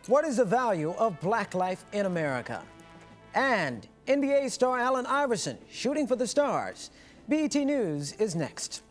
What is the value of black life in America? And NBA star Allen Iverson shooting for the stars. BET News is next.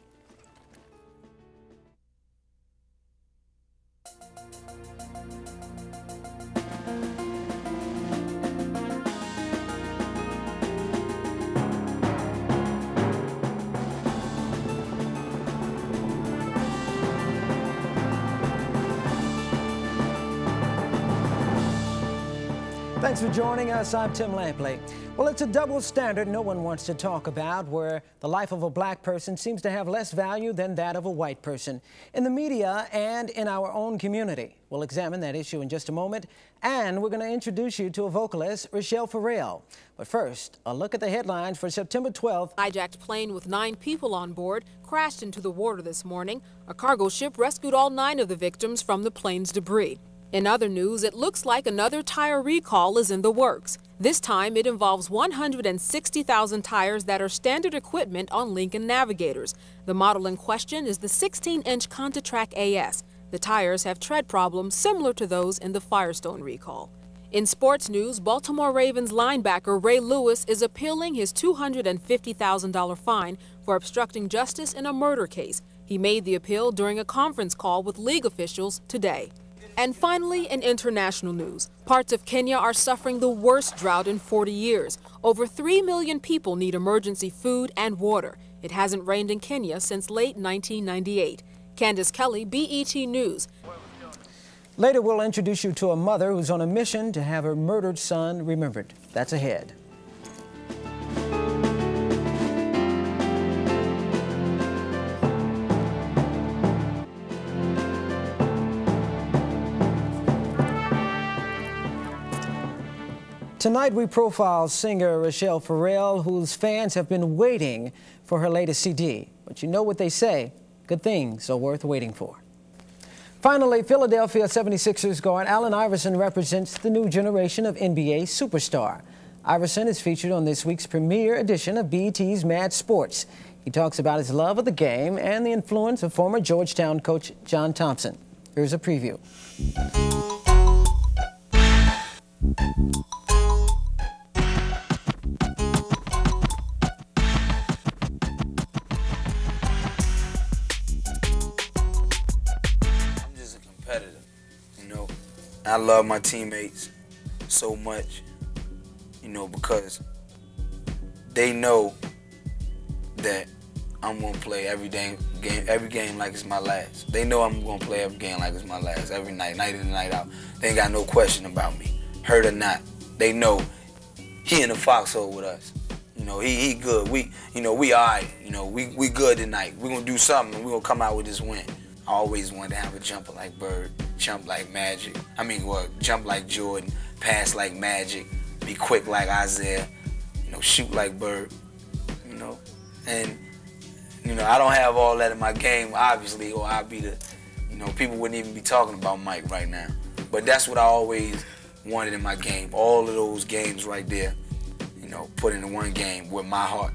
Thanks for joining us. I'm Tim Lampley. Well, it's a double standard no one wants to talk about, where the life of a black person seems to have less value than that of a white person in the media and in our own community. We'll examine that issue in just a moment, and we're going to introduce you to a vocalist, Rochelle Farrell. But first, a look at the headlines for September 12th. Hijacked plane with 9 people on board crashed into the water this morning. A cargo ship rescued all 9 of the victims from the plane's debris. In other news, it looks like another tire recall is in the works. This time, it involves 160,000 tires that are standard equipment on Lincoln Navigators. The model in question is the 16-inch ContiTrack AS. The tires have tread problems similar to those in the Firestone recall. In sports news, Baltimore Ravens linebacker Ray Lewis is appealing his $250,000 fine for obstructing justice in a murder case. He made the appeal during a conference call with league officials today. And finally, in international news, parts of Kenya are suffering the worst drought in 40 years. Over 3 million people need emergency food and water. It hasn't rained in Kenya since late 1998. Candace Kelly, BET News. Later, we'll introduce you to a mother who's on a mission to have her murdered son remembered. That's ahead. Tonight, we profile singer Rochelle Farrell, whose fans have been waiting for her latest CD. But you know what they say, good things are worth waiting for. Finally, Philadelphia 76ers guard Allen Iverson represents the new generation of NBA superstar. Iverson is featured on this week's premiere edition of BET's Mad Sports. He talks about his love of the game and the influence of former Georgetown coach John Thompson. Here's a preview. I love my teammates so much, because they know that I'm gonna play every game like it's my last. They know I'm gonna play every game like it's my last, every night, night in and night out. They ain't got no question about me, hurt or not. They know he in the foxhole with us. He good. We all right. We good tonight. We gonna do something and we gonna come out with this win. I always wanted to have a jumper like Bird, jump like Magic. Jump like Jordan, pass like Magic, be quick like Isaiah, shoot like Bird, And, I don't have all that in my game, obviously, or I'd be the, people wouldn't even be talking about Mike right now. But that's what I always wanted in my game. All of those games right there, put into one game with my heart.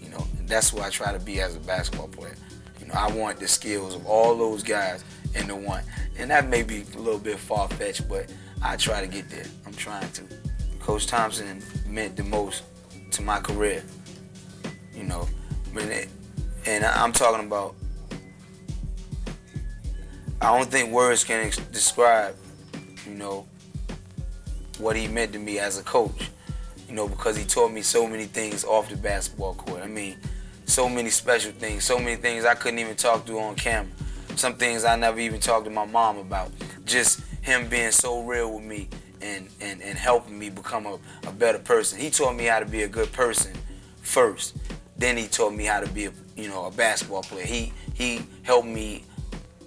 And that's what I try to be as a basketball player. I want the skills of all those guys into one. And that may be a little bit far-fetched, but I try to get there. I'm trying to. Coach Thompson meant the most to my career, and I'm talking about, I don't think words can describe, what he meant to me as a coach, because he taught me so many things off the basketball court. So many special things, so many things I couldn't even talk to on camera. Some things I never even talked to my mom about. Just him being so real with me and helping me become a better person. He taught me how to be a good person first. Then he taught me how to be a basketball player. He helped me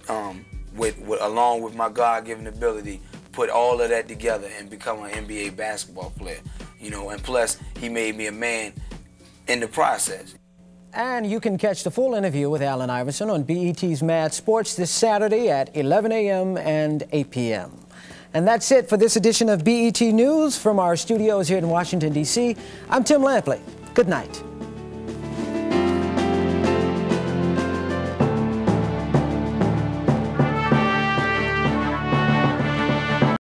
along with my God-given ability, put all of that together and become an NBA basketball player. And plus he made me a man in the process. And you can catch the full interview with Allen Iverson on BET's Mad Sports this Saturday at 11 a.m. and 8 p.m. And that's it for this edition of BET News from our studios here in Washington, D.C. I'm Tim Lampley. Good night.